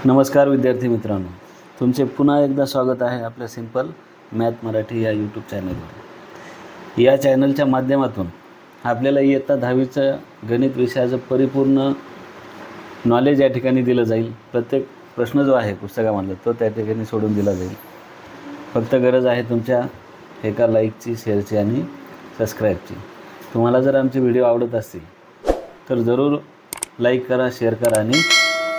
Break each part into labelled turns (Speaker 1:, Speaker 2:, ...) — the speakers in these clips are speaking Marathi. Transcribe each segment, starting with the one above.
Speaker 1: नमस्कार विद्यार्थी मित्रांनो, तुमचे पुन्हा एकदा स्वागत आहे आपल्या सिंपल मॅथ मराठी या यूट्यूब चॅनलवर। या चॅनलच्या माध्यमातून आपल्याला इयत्ता 10वीचं गणित विषयाचं परिपूर्ण नॉलेज या ठिकाणी दिलं जाईल। प्रत्येक प्रश्न जो आहे पुस्तकामधला तो त्या ठिकाणी सोडून दिला जाईल। फक्त गरज आहे तुमच्या एका लाईकची, शेअरची आणि सबस्क्राईबची। तुम्हाला जर आमचे व्हिडिओ आवडत असतील तर जरूर लाईक करा, शेअर करा आणि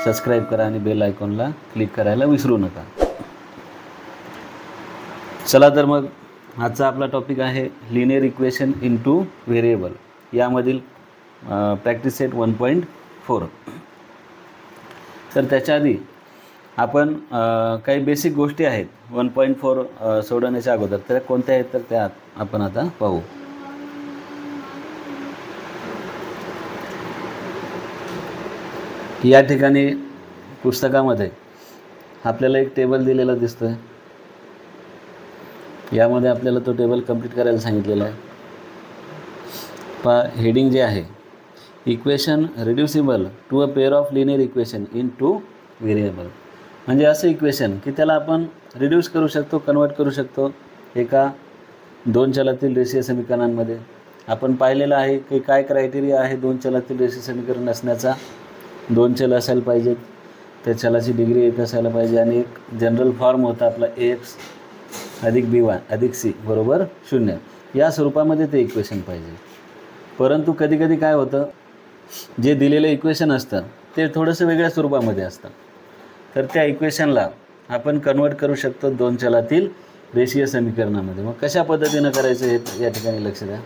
Speaker 1: सबस्क्राईब करा आणि बेल आयकॉनला क्लिक करायला विसरू नका। चला तर मग आजचा आपला टॉपिक आहे लिनियर इक्वेशन इनटू व्हेरिएबल। यामधील प्रॅक्टिस सेट 1.4। तर त्याच्या आधी आपण काही बेसिक गोष्टी आहेत 1.4 सोडवण्याच्या अगोदर, त्या कोणत्या आहेत तर त्या आपण आता पाहू। या ठिकाणी पुस्तकामध्ये आपल्याला एक टेबल दिलेला दिसतोय। यामध्ये आपल्याला तो टेबल कंप्लीट करायला सांगितलेला आहे। हेडिंग जे आहे equation reducible to a pair of linear equation in two variable, म्हणजे असं इक्वेशन की त्याला आपण रिड्यूस करू शकतो, कन्वर्ट करू शकतो एका दोन चलातील रेषीय समीकरणांमध्ये। आपण पाहिलेलं आहे की काय क्रायटेरिया आहे दोन चलातील रेषीय समीकरण असण्याचा। दोन चल असायला पाहिजेत, त्या चलाची डिग्री 1 असायला पाहिजे आणि एक जनरल फॉर्म होता आपला ax अधिक b1 अधिक c बरोबर 0 या स्वरूपामध्ये ते इक्वेशन पाहिजे। परंतु कधी कधी काय होतं, जे दिलेलं इक्वेशन असतं ते थोडंसं वेगळ्या स्वरूपामध्ये असतं। तर त्या इक्वेशनला आपण कन्वर्ट करू शकतो दोन चलातील रेषीय समीकरणामध्ये। मग कशा पद्धतीनं करायचं हे या ठिकाणी लक्ष द्या।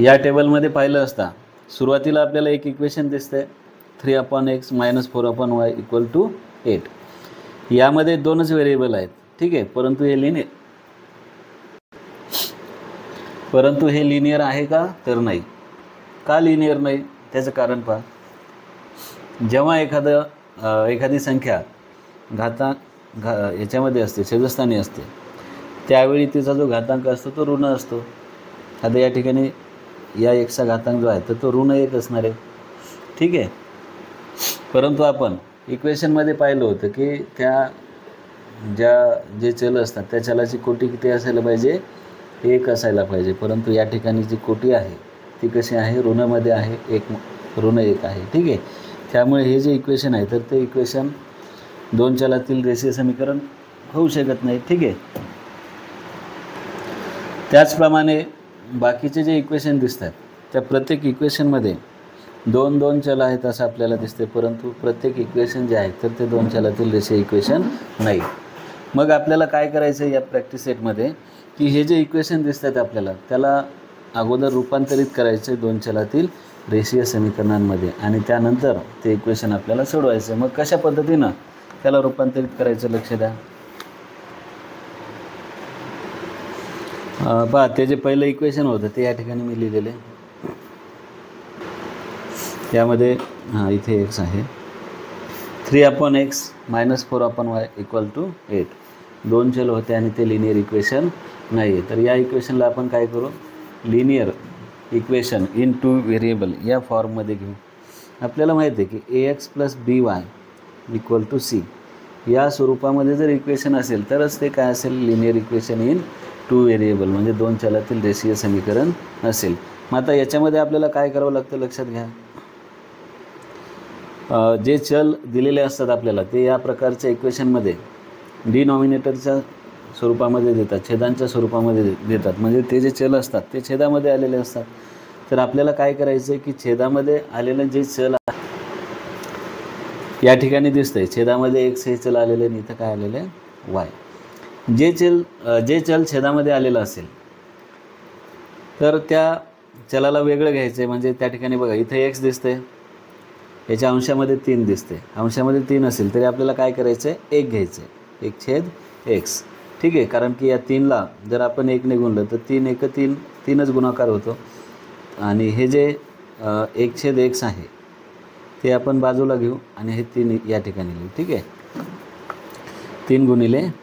Speaker 1: या टेबलमध्ये पाहिलं असता सुरुवातीला आपल्याला एक इक्वेशन दिसते 3/x - 4/y = 8। यामध्ये दोनच व्हेरिएबल आहेत, ठीक आहे, परंतु हे लिनियर आहे का तर नाही। का लिनियर नाही त्याचं कारण पहा। जेव्हा एखादी संख्या याच्यामध्ये असते, छेदस्थानी असते, त्यावेळी तिचा जो घातांक असतो तो ऋण असतो। आता या ठिकाणी या एक्सचा घातांक जो आहे तर तो ऋण 1 असणार आहे, ठीक आहे। परंतु आपण इक्वेशनमध्ये पाहिलं होतं की जे चल असतात त्या चलाची कोटी किती असायला पाहिजे, 1 असायला पाहिजे। परंतु या ठिकाणी जी कोटी आहे ती कशी आहे, ऋणामध्ये आहे, ऋण 1 आहे, ठीक आहे। त्यामुळे हे जे इक्वेशन आहे तर ते इक्वेशन दोन चलातील रेषीय समीकरण होऊ शकत नाही, ठीक आहे। त्याचप्रमाणे बाकीचे जे इक्वेशन दिसतात त्या प्रत्येक इक्वेशनमध्ये दोन दोन चल आहेत असं आपल्याला दिसते, परंतु प्रत्येक इक्वेशन जे आहे तर ते दोन चलातील रेषीय इक्वेशन नाही। मग आपल्याला काय करायचं या प्रॅक्टिस सेटमध्ये की हे जे इक्वेशन दिसतात आपल्याला त्याला अगोदर रूपांतरित करायचे दोन चलातील रेषीय समीकरणांमध्ये आणि त्यानंतर ते इक्वेशन आपल्याला सोडवायचं। मग कशा पद्धतीनं त्याला रूपांतरित करायचं लक्ष द्या। पहा, ते जे पहिलं इक्वेशन होतं ते या ठिकाणी मी लिहिलेले। यामध्ये इथे x आहे 3/x - 4/y = 8। दोन चल होते आणि ते लिनियर इक्वेशन नाही आहे। तर या इक्वेशनला आपण काय करू, linear equation in two variable या फॉर्ममध्ये घेऊ। आपल्याला माहिती आहे की ax + by = c या स्वरूपामध्ये जर इक्वेशन असेल तरच ते काय असेल, linear equation in two variable, म्हणजे दोन चलातील रेषीय समीकरण असेल। मग आता याच्यामध्ये आपल्याला काय करावं लागतं लक्षात घ्या। जे चल दिलेले असतात आपल्याला ते या प्रकारच्या इक्वेशनमध्ये डिनॉमिनेटरच्या स्वरूपामध्ये देतात, छेदांच्या स्वरूपामध्ये देतात, म्हणजे ते जे चल असतात ते छेदामध्ये आलेले असतात। तर आपल्याला काय करायचं आहे की छेदामध्ये आलेलं जे चल या ठिकाणी दिसतंय, छेदामध्ये x हे चल आलेले आणि इथं काय आलेलं आहे y। जे चल छेदामध्ये आलेलं असेल तर त्या चलाला वेगळं घ्यायचं आहे। म्हणजे त्या ठिकाणी बघा इथे x दिसते, याच्या अंशामध्ये 3 दिसते, अंशामध्ये 3 असेल तरी आपल्याला काय करायचं आहे, 1 घ्यायचं आहे, 1/x, ठीक आहे। कारण की या 3ला जर आपण 1 ने गुणलं तर 3 × 3 3च गुणाकार होतो आणि हे जे 1/x आहे ते आपण बाजूला घेऊ आणि हे 3 या ठिकाणी लिहू, ठीक आहे। 3 ×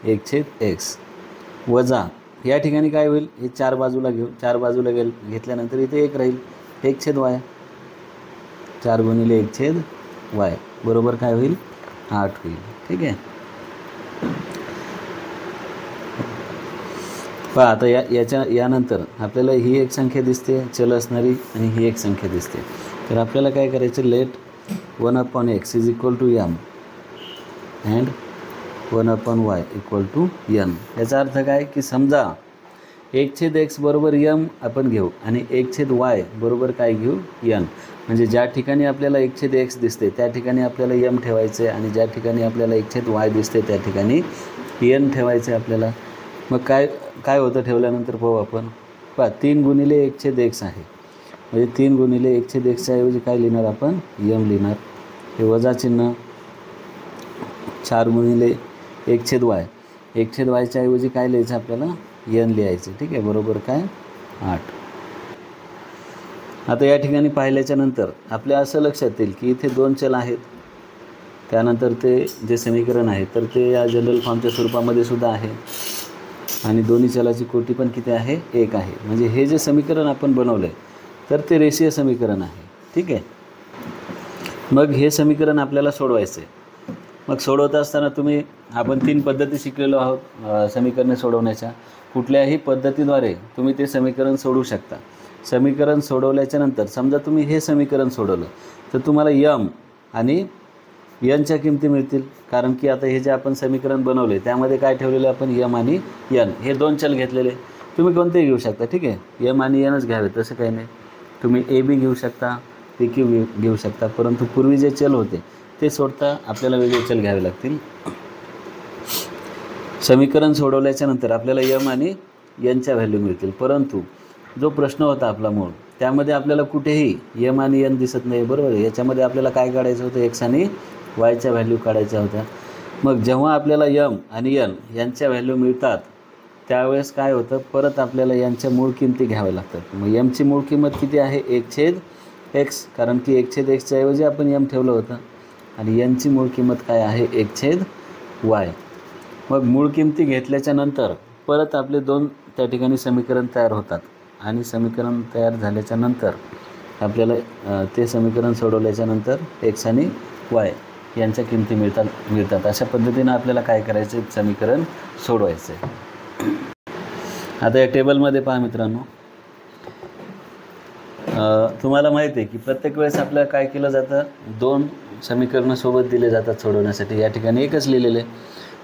Speaker 1: 1/x वजा या ठिकाणी काय होईल, हे 4 बाजूला घेऊ, 4 बाजूला घेतल्यानंतर इथे 1 राहील, 1/y 4 × 1/x वाय बरोबर काय होईल 8 होईल. ठीक आहे. पहा आता यानंतर आपल्याला ही एक संख्या दिसते चल असणारी आणि ही एक संख्या दिसते. तर आपल्याला काय करायचं, let 1/x is equal to m and 1/y equal to n. याचा अर्थ काय की समजा 1/x बरोबर m आपण घेऊ आणि 1/y बरोबर काय घेऊ n. म्हणजे ज्या ठिकाणी आपल्याला 1/x दिसते त्या ठिकाणी आपल्याला m ठेवायचे आणि ज्या ठिकाणी आपल्याला 1/y दिसते त्या ठिकाणी n ठेवायचे आपल्याला. मग काय होतं ठेवल्यानंतर पाहू आपण. पहा 3 गुणिले 1/x आहे म्हणजे 3 गुणिले 1/x ऐवजी काय लिहिणार आपण m लिहिणार. हे वजा चिन्ह 4 गुणिले 1/y 1/yच्या ऐवजी काय लिहायचं आपल्याला n लिहायचं. ठीक आहे. बरोबर काय 8. आता या ठिकाणी पाहिल्याच्या नंतर आपल्या असं लक्षात येईल की इथे 2 चल आहेत. त्यानंतर ते जे समीकरण आहे तर ते या जनरल फॉर्मच्या स्वरूपामध्ये सुद्धा आहे आणि दोन्ही चलाची कोटी पण किती आहे 1 आहे. म्हणजे हे जे समीकरण आपण बनवलं आहे तर ते रेषीय समीकरण आहे. ठीक आहे. मग हे समीकरण आपल्याला सोडवायचं आहे. मग सोडवत असताना आपण 3 पद्धती शिकलेलो आहोत समीकरणे सोडवण्याच्या. कुठल्याही पद्धतीद्वारे तुम्ही ते समीकरण सोडवू शकता. समीकरण सोडवल्याच्या नंतर समजा तुम्ही हे समीकरण सोडवलं तर तुम्हाला m आणि nच्या किमती मिळतील. कारण की आता हे जे आपण समीकरण बनवले त्यामध्ये काय ठेवलेलं आपण m आणि n हे 2 चल घेतलेले. तुम्ही कोणतेही घेऊ शकता. ठीक आहे. m आणि nच घ्यावे तसं काही नाही. तुम्ही a b घेऊ शकता, p q घेऊ शकता. परंतु पूर्वी जे चल होते ते सोडता आपल्याला वेगळे चल घ्यावे लागतील. समीकरण सोडवल्याच्या नंतर आपल्याला m आणि nच्या व्हॅल्यू मिळतील. परंतु जो प्रश्न होता आपला मूळ त्यामध्ये आपल्याला कुठेही m आणि n दिसत नाही. बरोबर. याच्यामध्ये आपल्याला काय काढायचं होतं x आणि yच्या व्हॅल्यू काढायच्या होत्या. मग जेव्हा आपल्याला m आणि n यांच्या व्हॅल्यू मिळतात त्यावेळेस काय होतं परत आपल्याला यांच्या मूळ किमती घ्याव्या लागतात. मग m ची मूळ किंमत किती आहे 1/x कारण की 1/xच्या ऐवजी आपण m ठेवलं होतं आणि n ची मूळ किंमत काय आहे 1/y. मग मूळ किमती घेतल्याच्या नंतर परत आपले 2 त्या ठिकाणी समीकरण तयार होतात आणि समीकरण तयार झाल्याच्या नंतर आपल्याला ते समीकरण सोडवल्याच्या नंतर x आणि y यांच्या किमती मिळतात. अशा पद्धतीनं आपल्याला काय करायचं समीकरण सोडवायचं आहे. आता या टेबलमध्ये पहा मित्रांनो, तुम्हाला माहिती आहे की प्रत्येक वेळेस आपल्याला काय केलं जातं 2 समीकरणं सोबत दिले जातात सोडवण्यासाठी. या ठिकाणी एकच लिहिलेलं आहे.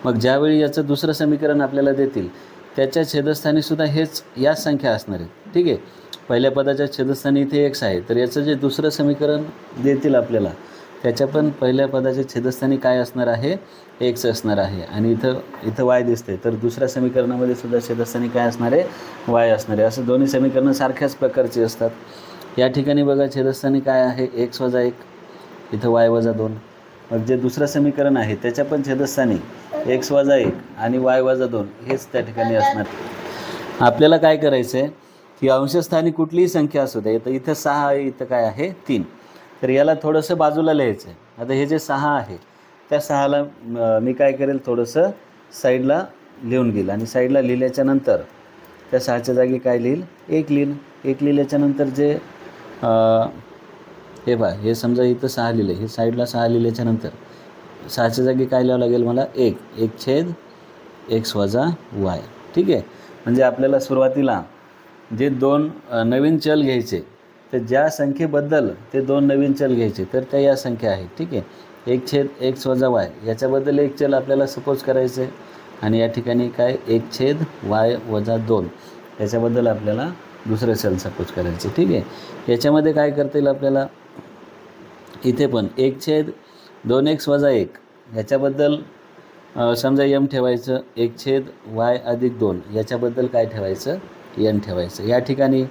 Speaker 1: मग ज्यावेळी याचं दुसरं समीकरण आपल्याला देतील त्याच्या छेदस्थानीसुद्धा याच संख्या असणार आहेत. ठीक आहे. पहिल्या पदाच्या छेदस्थानी इथे x आहे तर याचं जे दुसरं समीकरण देतील आपल्याला त्याच्या पण पहिल्या पदाच्या छेदस्थानी काय असणार आहे x असणार आहे आणि इथं y दिसते तर दुसऱ्या समीकरणामध्ये सुद्धा छेदस्थानी काय असणार आहे y असणार आहे. असं दोन्ही समीकरणं सारख्याच प्रकारची असतात. या ठिकाणी बघा छेदस्थानी काय आहे x - 1 इथं y - 2. मग जे दुसरं समीकरण आहे त्याच्या पण छेदस्थानी x - 1 आणि y - 2 हेच त्या ठिकाणी असणार. आपल्याला काय करायचं आहे की अंशस्थानी कुठलीही संख्या असू द्या. इथं 6 आहे इथं काय आहे 3. तर याला थोडंसं बाजूला लिहायचं आहे. आता हे जे 6 आहे त्या 6ला मी काय करेल थोडंसं साईडला लिहून घेईल आणि साईडला लिहिल्याच्या नंतर त्या 6च्या जागी काय लिहिल 1 लिहिल. 1 लिहिल्याच्या नंतर जे हे पहा हे समजा इथं 6 लिहिले हे साईडला 6 लिहिल्याच्या नंतर 6च्या जागी काय लिहावं लागेल मला 1/x - y. ठीक आहे. म्हणजे आपल्याला सुरुवातीला जे 2 नवीन चल घ्यायचे तर ज्या संख्येबद्दल ते 2 नवीन चल घ्यायचे तर त्या या संख्या आहेत. ठीक आहे. 1/x - y याच्याबद्दल एक चल आपल्याला सपोज करायचं आहे आणि या ठिकाणी काय 1/y - 2 याच्याबद्दल आपल्याला दुसरं चल सपोज करायचं. ठीक आहे. याच्यामध्ये काय करता येईल आपल्याला इथे पण 1/2x - 1 याच्याबद्दल समजा m ठेवायचं 1/y - 2 याच्याबद्दल काय ठेवायचं n ठेवायचं. या ठिकाणी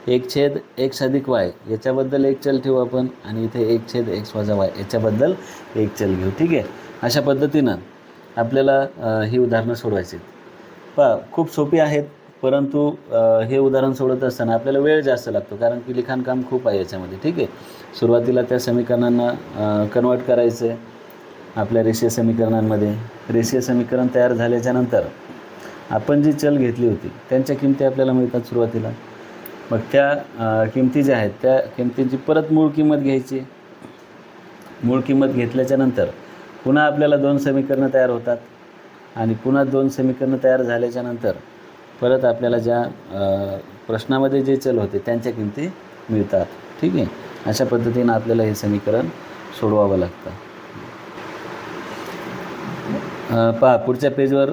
Speaker 1: 1/x - y याच्याबद्दल एक चल ठेवू आपण आणि इथे 1/x - y याच्याबद्दल एक चल घेऊ. ठीक आहे. अशा पद्धतीनं आपल्याला ही उदाहरणं सोडवायची. पहा खूप सोपी आहेत परंतु हे उदाहरण सोडवत असताना आपल्याला वेळ जास्त लागतो कारण की लिखाणकाम खूप आहे याच्यामध्ये. ठीक आहे. सुरुवातीला त्या समीकरणांना कन्वर्ट करायचं आहे आपल्या रेषीय समीकरणांमध्ये. रेषीय समीकरण तयार झाल्याच्या नंतर आपण जी चल घेतली होती त्यांच्या किमती आपल्याला मिळतात सुरुवातीला. मग त्या किमती ज्या आहेत त्या किमतींची परत मूळ किंमत घ्यायची मूळ किंमत घेतल्याच्या नंतर पुन्हा आपल्याला 2 समीकरणं तयार होतात आणि पुन्हा 2 समीकरणं तयार झाल्याच्या नंतर परत आपल्याला ज्या प्रश्नामध्ये जे चल होते त्यांच्या किमती मिळतात. ठीक आहे, अशा पद्धतीनं आपल्याला हे समीकरण सोडवावं लागतं. पहा पुढच्या पेजवर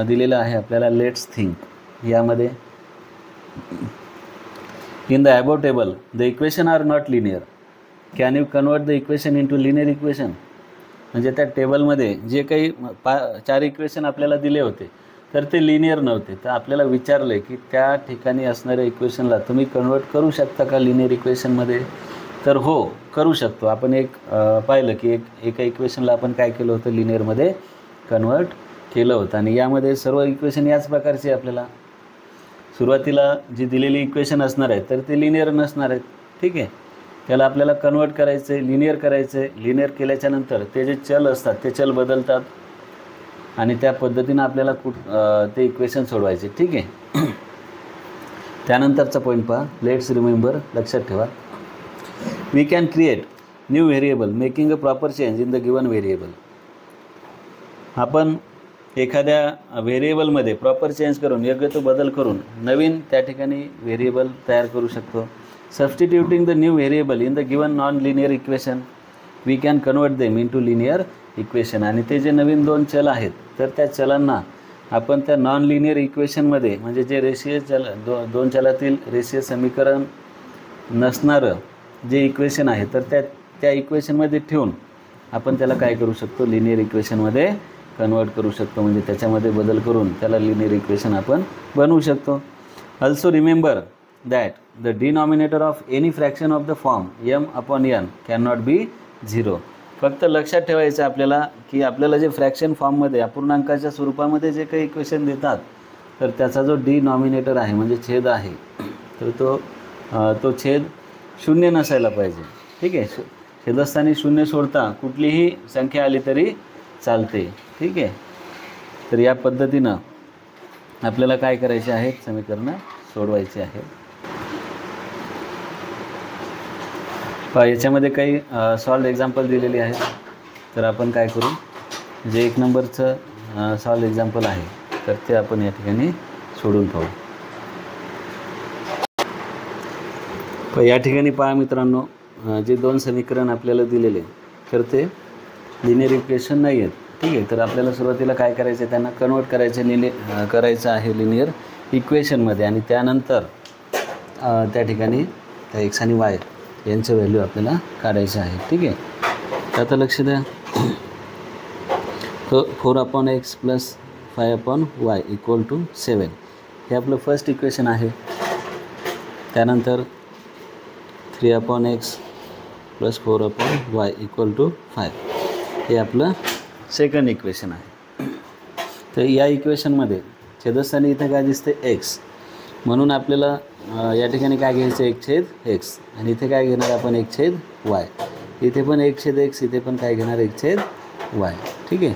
Speaker 1: दिलेलं आहे आपल्याला लेट्स थिंक. यामध्ये in the above table the equation are not linear, can you convert the equation into linear equation. म्हणजे त्या टेबलमध्ये जे काही 4 इक्वेशन आपल्याला दिले होते तर ते लिनियर नव्हते. तर आपल्याला विचारलं आहे की त्या ठिकाणी असणाऱ्या इक्वेशनला तुम्ही कन्वर्ट करू शकता का लिनियर इक्वेशनमध्ये. तर हो, करू शकतो. आपण पाहिलं की एका इक्वेशनला आपण काय केलं होतं, लिनियरमध्ये कन्वर्ट केलं होतं. आणि यामध्ये सर्व इक्वेशन याच प्रकारचे आपल्याला सुरुवातीला जी दिलेली इक्वेशन असणार आहे तर ते लिनियर नसणार आहेत. ठीक आहे, त्याला आपल्याला कन्वर्ट करायचं आहे, लिनियर करायचं आहे. लिनियर केल्याच्या नंतर ते जे चल असतात ते चल बदलतात आणि त्या पद्धतीनं आपल्याला ते इक्वेशन सोडवायचे. ठीक आहे, त्यानंतरचा पॉईंट पहा, लेट्स रिमेंबर, लक्षात ठेवा. We can create new variable making a proper change in the given variable. आपण एखाद्या व्हेरिएबलमध्ये प्रॉपर चेंज करून, योग्य तो बदल करून नवीन त्या ठिकाणी व्हेरिएबल तयार करू शकतो. Substituting the new variable in the given non linear equation we can convert them into linear equation. आणि ते जे नवीन 2 चल आहेत तर त्या चलांना आपण त्या नॉन लिनियर इक्वेशनमध्ये, म्हणजे जे रेषीय चल 2 चलातील रेषीय समीकरण नसणारं जे इक्वेशन आहे तर त्या इक्वेशनमध्ये ठेवून आपण त्याला काय करू शकतो, लिनियर इक्वेशनमध्ये कन्वर्ट करू शकतो. म्हणजे त्याच्यामध्ये बदल करून त्याला लिनियर इक्वेशन आपण बनवू शकतो. Also remember that the denominator of any fraction of the form m/n can not be 0. फक्त लक्षात ठेवायचं आपल्याला की आपल्याला जे फ्रॅक्शन फॉर्ममध्ये अपूर्णांकाच्या स्वरूपामध्ये जे काही इक्वेशन देतात तर त्याचा जो डिनॉमिनेटर आहे म्हणजे छेद आहे तर तो छेद 0 नसायला पाहिजे. ठीक आहे, छेदस्थानी 0 सोडता कुठलीही संख्या आली तरी चालते. ठीक आहे, तर या पद्धतीनं आपल्याला काय करायचे आहेत, समीकरणं सोडवायची आहेत. याच्यामध्ये काही सॉल्ड एक्झाम्पल दिलेली आहेत. तर आपण काय करू, जे 1 नंबरचं सॉल्ड एक्झाम्पल आहे तर ते आपण या ठिकाणी सोडून पाहू. या ठिकाणी पहा मित्रांनो, जे 2 समीकरण आपल्याला दिलेले तर ते लिनियर इक्वेशन नाही आहेत. ठीक आहे, तर आपल्याला सुरुवातीला काय करायचं आहे, त्यांना कन्वर्ट करायचं आहे लिनियर इक्वेशनमध्ये. आणि त्यानंतर त्या ठिकाणी त्या एक्स आणि वाय यांचं व्हॅल्यू आपल्याला काढायचं आहे. ठीक आहे, तर आता लक्ष द्या. तर 4/x + 5/y = 7 हे आपलं फर्स्ट इक्वेशन आहे. त्यानंतर 3/x + 4/y = 5 हे आपलं सेकंड इक्वेशन आहे. तर या इक्वेशनमध्ये छेदस्थानी इथं काय दिसते, x. म्हणून आपल्याला या ठिकाणी काय घ्यायचं, 1/x. आणि इथे काय घेणार आपण, 1/y. इथे पण 1/x, इथे पण काय घेणार, 1/y. ठीक आहे,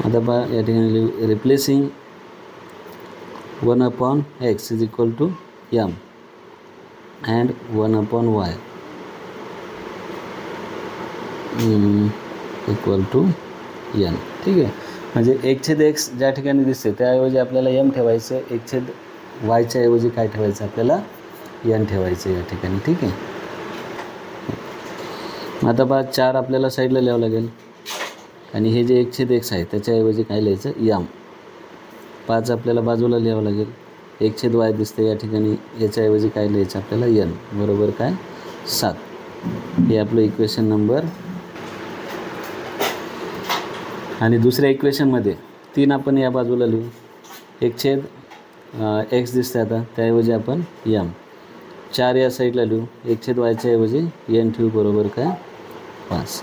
Speaker 1: आता पहा या ठिकाणी replacing 1/x = m and 1/y = n. ठीक आहे, म्हणजे 1/x ज्या ठिकाणी दिसते त्याऐवजी आपल्याला m ठेवायचं, 1/y ऐवजी काय ठेवायचं, आपल्याला n ठेवायचं या ठिकाणी. ठीक आहे, आता पहा 4 आपल्याला साईडला लिहावं लागेल आणि हे जे 1/x आहे त्याच्याऐवजी काय लिहायचं, m. 5 आपल्याला बाजूला लिहावं लागेल, 1/y दिसते या ठिकाणी, याच्याऐवजी काय लिहायचं आपल्याला, n. बरोबर काय, 7. हे आपलं इक्वेशन नंबर. आणि दुसऱ्या इक्वेशनमध्ये 3 आपण या बाजूला लिहू, 1/x दिसते आता, त्याऐवजी आपण m. 4 या साईडला लिहू, 1/y ऐवजी n ठेवू. बरोबर काय, 5.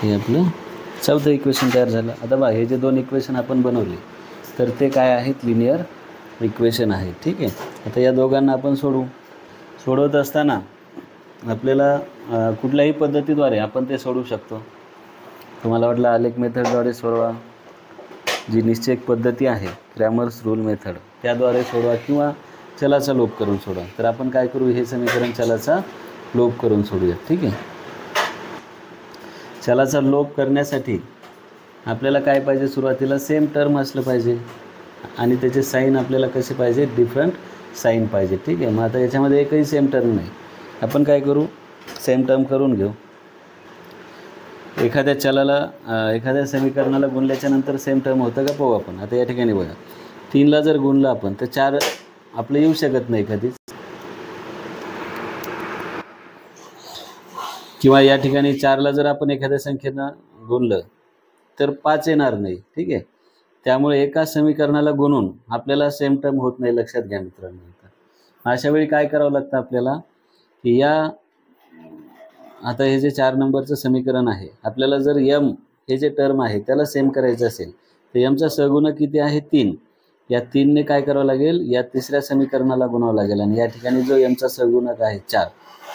Speaker 1: हे आपलं चौथं इक्वेशन तयार झालं. आता बघा हे जे 2 इक्वेशन आपण बनवले तर ते काय आहेत, लिनियर इक्वेशन आहे. ठीक आहे, आता या दोघांना आपण सोडवत असताना आपल्याला कुठल्याही पद्धतीद्वारे आपण ते सोडवू शकतो. तुम्हाला वाटलं आलेख मेथडद्वारे सोडवा, जी निश्चयक पद्धती आहे क्रॅमर्स रूल मेथड त्याद्वारे सोडवा, किंवा चलाचा लोप करून सोडवा. तर आपण काय करू, हे समीकरण चलाचा लोप करून सोडूया. ठीक आहे. चलाचा लोप करण्यासाठी आपल्याला काय पाहिजे, सुरुवातीला सेम टर्म असलं पाहिजे आणि त्याचे साईन आपल्याला कसे पाहिजे, डिफरंट साईन पाहिजे. ठीक आहे. मग आता याच्यामध्ये एकही सेम टर्म नाही. आपण काय करू, सेम टर्म करून घेऊ. एखाद्या चलाला एखाद्या समीकरणाला गुणल्याच्या नंतर सेम टर्म होतं का पाहू आपण. आता या ठिकाणी बघा, 3ला जर गुणलं आपण तर 4 आपलं येऊ शकत नाही कधीच, किंवा या ठिकाणी 4ला जर आपण एखाद्या संख्येनं गुणलं तर 5 येणार नाही. ठीक आहे. त्यामुळे एका समीकरणाला गुणून आपल्याला सेम टर्म होत नाही, लक्षात घ्या मित्रांनो. अशा वेळी काय करावं लागतं आपल्याला, की आता हे जे 4 नंबरचं समीकरण आहे, आपल्याला जर यम हे जे टर्म आहे त्याला सेम करायचं असेल तर यमचा सहगुणक किती आहे, 3. या 3ने काय करावं लागेल, या तिसऱ्या समीकरणाला गुणावं लागेल आणि या ठिकाणी जो यमचा सहगुणक आहे 4,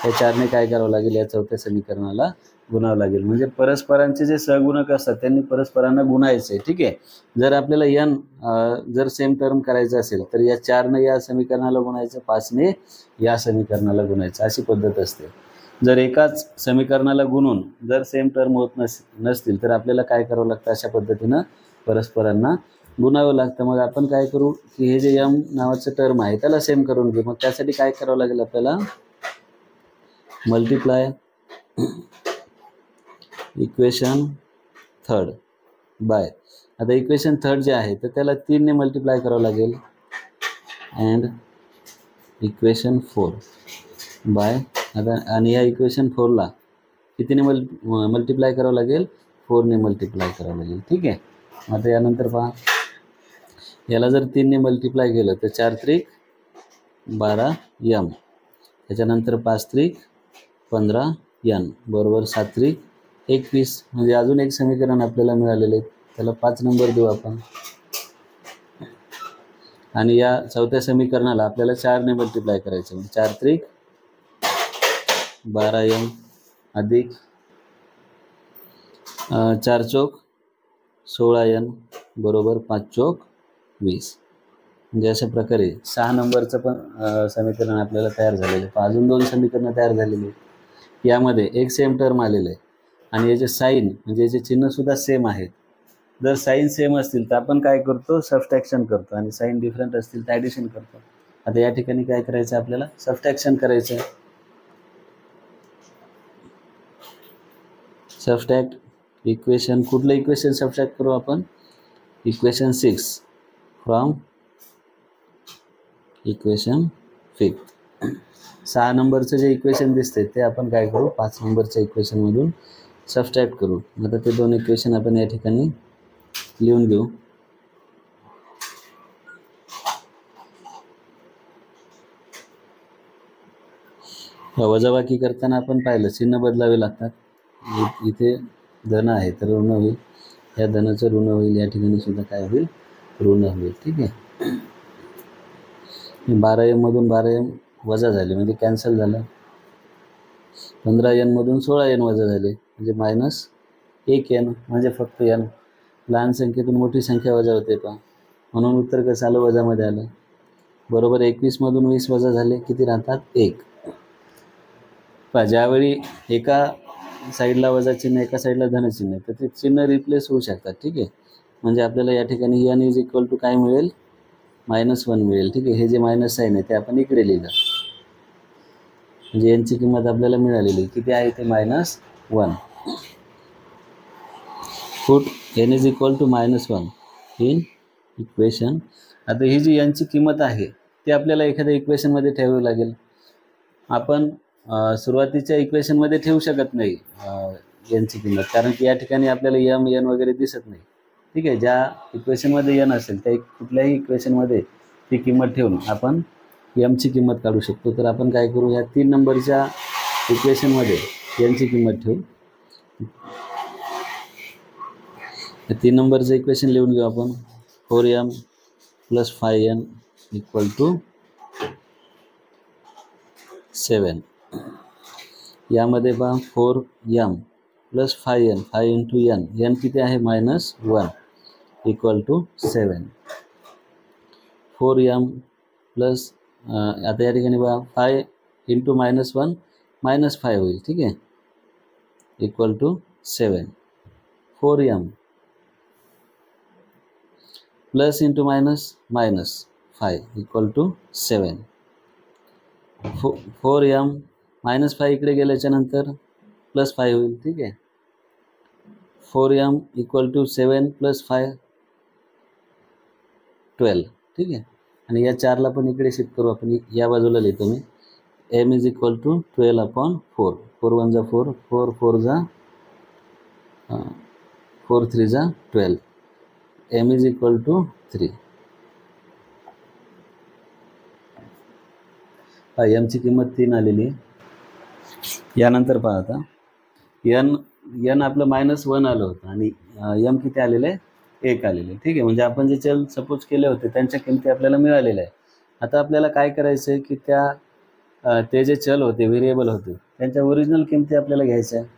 Speaker 1: त्या 4ने काय करावं लागेल, या चौथ्या समीकरणाला गुणावं लागेल. म्हणजे परस्परांचे जे सहगुणक असतात त्यांनी परस्परांना गुणायचे. ठीक आहे. जर आपल्याला यन जर सेम टर्म करायचं असेल तर या 4ने या समीकरणाला गुणायचं, 5ने या समीकरणाला गुणायचं, अशी पद्धत असते. जर एकाच समीकरणाला गुणून जर सेम टर्म होत नसतील तर आपल्याला काय करावं लागतं, अशा पद्धतीनं परस्परांना गुणावं लागतं. मग आपण काय करू, की हे जे यम नावाचं टर्म आहे त्याला सेम करून घेऊ. मग त्यासाठी काय करावं लागेल आपल्याला, मल्टिप्लाय इक्वेशन थर्ड बाय, आता इक्वेशन थर्ड जे आहे तर त्याला 3ने मल्टिप्लाय करावं लागेल अँड इक्वेशन 4 बाय, आता आणि या इक्वेशन 4ला कितीने मल्टिप्लाय करावं लागेल, 4ने मल्टिप्लाय करावं लागेल. ठीक आहे. आता यानंतर पहा, याला जर 3ने मल्टिप्लाय केलं तर 4 त्रिक 12 यम, त्याच्यानंतर 5 त्रिक 15 यन बरोबर 7 त्रिक 21. म्हणजे अजून एक समीकरण आपल्याला मिळालेलं आहे, त्याला 5 नंबर देऊ आपण. आणि या चौथ्या समीकरणाला आपल्याला 4ने मल्टिप्लाय करायचं. म्हणजे 4 त्रिक 12 यम अधिक 4 चौक 16 यन बरोबर 5 चौक 20. म्हणजे अशा प्रकारे 6 नंबरचं पण समीकरण आपल्याला तयार झालेलं आहे. अजून 2 समीकरणं तयार झालेली आहेत. यामध्ये एक सेम टर्म आलेलं आहे आणि याचे साईन म्हणजे याचे चिन्हसुद्धा सेम आहेत. जर साईन सेम असतील तर आपण काय करतो, सबस्ट्रॅक्शन करतो आणि साईन डिफरंट असतील तर ॲडिशन करतो. आता या ठिकाणी काय करायचं, आपल्याला सबस्ट्रॅक्शन करायचं आहे. सबस्ट्रॅक्ट इक्वेशन, कुठलं इक्वेशन सबस्ट्रॅक्ट करू आपण, इक्वेशन 6 फ्रॉम इक्वेशन 5. 6 नंबरचं जे इक्वेशन दिसते ते आपण काय करू, 5 नंबरच्या इक्वेशनमधून सबस्ट्रॅक्ट करू. आता ते 2 इक्वेशन आपण या ठिकाणी लिहून घेऊ. वजाबाकी करताना आपण पाहिलं चिन्ह बदलावे लागतात. इथे धन आहे तर ऋण होईल, या धनाचं ऋण होईल, या ठिकाणी सुद्धा काय होईल, ऋण होईल. ठीक आहे. 12 एम मधून 12 एम वजा झाले म्हणजे कॅन्सल झालं. 15 एन मधून 16 एन वजा झाले म्हणजे मायनस 1 एन, म्हणजे फक्त एन. लहान संख्येतून मोठी संख्या वजा होते पहा, म्हणून उत्तर कसं आलं, वजामध्ये आलं. बरोबर 21 मधून 20 वजा झाले, किती राहतात, 1. पहा, ज्यावेळी एका साईडला वजा चिन्ह एका साईडला धन चिन्ह तर ते चिन्ह रिप्लेस होऊ शकतात. ठीक आहे. म्हणजे आपल्याला या ठिकाणी एन इज इक्वल टू काय मिळेल, -1 मिळेल. ठीक आहे. हे जे मायनस साईन आहे ते आपण इकडे लिहिलं म्हणजे एनची किंमत आपल्याला मिळालेली किती आहे, ते -1. Put n is equal to -1 in equation. आता ही जी एनची किंमत आहे ती आपल्याला एखाद्या इक्वेशनमध्ये ठेवावी लागेल. आपण सुरुवातीच्या इक्वेशनमध्ये ठेवू शकत नाही एनची किंमत, कारण की या ठिकाणी आपल्याला एम एन वगैरे दिसत नाही. ठीक आहे. ज्या इक्वेशनमध्ये एन असेल त्या कुठल्याही इक्वेशनमध्ये ती किंमत ठेवून आपण एमची किंमत काढू शकतो. तर आपण काय करू, या 3 नंबरच्या इक्वेशनमध्ये एनची किंमत ठेवू. 3 नंबरचं इक्वेशन लिहून घेऊ आपण. 4m + 5n = 7. यामध्ये पहा 4m + 5n, 5 × n, n किती आहे, -1 = 7. 4m + आता या ठिकाणी बघा 5 इंटू -1 -5 होईल, ठीक आहे, equal to 7. 4m plus into -5 equal to 7. 4m -5 इकडे गेल्याच्या नंतर +5 होईल, ठीक आहे. 4m इक्वल टू 7 + 5 12, ठीक आहे. आणि या 4ला पण इकडे शिफ्ट करू आपण, या बाजूला लिहितो मी. m is equal to 12/4. 4 1 जा 4, 4 4 जा 4 3 जा 12. m is equal to 3. m ची किंमत 3 आलेली आहे. यानंतर पहा आता n आपलं -1 आलं होतं आणि m किती आलेलं आहे, 1 आलेलं आहे, ठीक आहे. म्हणजे आपण जे चल सपोज केले होते त्यांच्या किमती आपल्याला मिळालेल्या आहे. आता आपल्याला काय करायचं आहे की ते जे चल होते, व्हेरिएबल होते, त्यांच्या ओरिजिनल किमती आपल्याला घ्यायच्या आहे.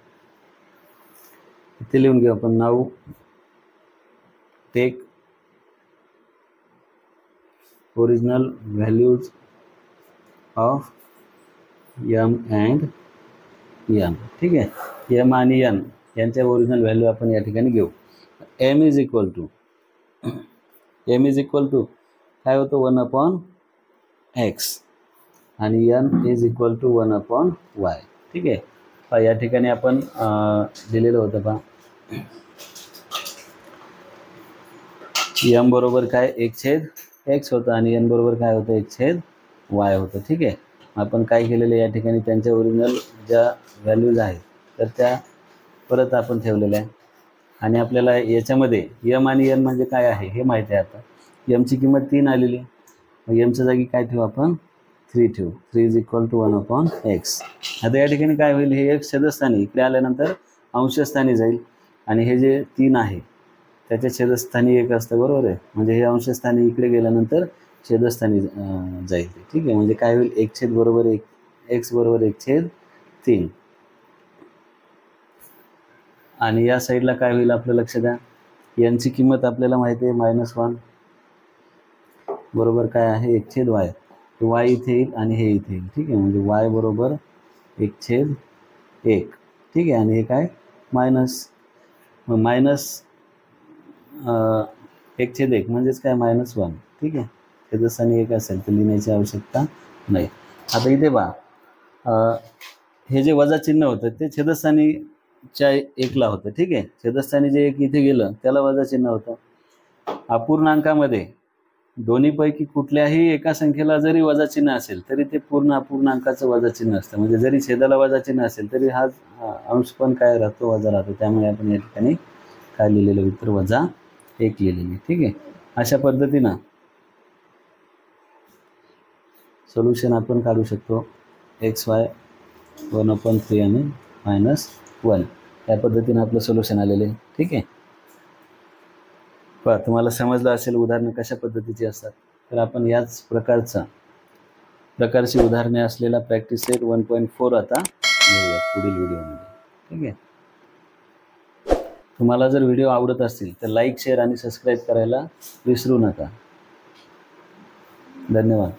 Speaker 1: इथे लिहून घेऊ आपण. Now take original values of m and n, ठीक आहे. m आणि n यांच्या ओरिजिनल व्हॅल्यू आपण या ठिकाणी घेऊ. m इज इक्वल टू काय होतं, 1/x आणि n is equal to 1/y, ठीक आहे. पहा या ठिकाणी आपण दिलेलं होतं पहा, m बरोबर काय 1/x होतं आणि n बरोबर काय होतं 1/y होतं, ठीक आहे. आपण काय केलेलं या ठिकाणी त्यांच्या ओरिजिनल ज्या व्हॅल्यूज आहेत तर त्या परत आपण ठेवलेल्या आहे. आणि आपल्याला याच्यामध्ये m आणि n म्हणजे काय आहे हे माहिती आहे. आता m ची किंमत 3 आलेली, मग m च्या जागी काय ठेवू आपण, 3 ठेवू. 3 इज इक्वल टू 1/x. आता या ठिकाणी काय होईल, हे एक छेदस्थानी इकडे आल्यानंतर अंशस्थानी जाईल आणि हे जे 3 आहे त्याच्या छेदस्थानी 1 असतं, बरोबर आहे. म्हणजे हे अंशस्थानी इकडे गेल्यानंतर छेदस्थानी जाईल, ठीक आहे. म्हणजे काय होईल, 1 बरोबर 1, x बरोबर 1/3. आणि या साईडला काय होईल आपलं लक्ष द्या, n ची किंमत आपल्याला माहिती आहे -1 बरोबर काय आहे 1/y. y इथे येईल आणि हे इथे येईल, ठीक आहे. म्हणजे y बरोबर 1/1, ठीक आहे. आणि हे काय मायनस, मग -1/1 म्हणजेच काय -1, ठीक आहे. छेदस्थानी 1 असेल तर लिहिण्याची आवश्यकता नाही. आता इथे पहा, हे जे वजा चिन्ह होतं ते छेदस्थानीच्या 1ला होतं, ठीक आहे. छेदस्थानी जे 1 इथे गेलं त्याला वजा चिन्ह होतं. अपूर्णांकामध्ये दोन्हीपैकी कुठल्याही एका संख्येला जरी वजा चिन्ह असेल तरी ते पूर्ण अपूर्णांकाचं वजा चिन्ह असतं. म्हणजे जरी छेदाला वजा चिन्ह असेल तरी हा अंश पण काय राहतो, वजा राहतो. त्यामुळे आपण या ठिकाणी काय लिहिलेलं, उत्तर -1 लिहिलेलं, ठीक आहे. अशा पद्धतीनं सोल्युशन आपण काढू शकतो. xy 1/3 आणि -1 या पद्धतीनं आपलं सोल्युशन आलेलं आहे, ठीक आहे. पहा तुम्हाला समजलं असेल उदाहरणं कशा पद्धतीची असतात. तर आपण याच प्रकारची उदाहरणे असलेला प्रॅक्टिस सेट 1.4 आता घेऊया पुढील व्हिडिओमध्ये, ठीक आहे. तुम्हाला जर व्हिडिओ आवडत असतील तर लाईक, शेअर आणि सबस्क्राईब करायला विसरू नका. धन्यवाद.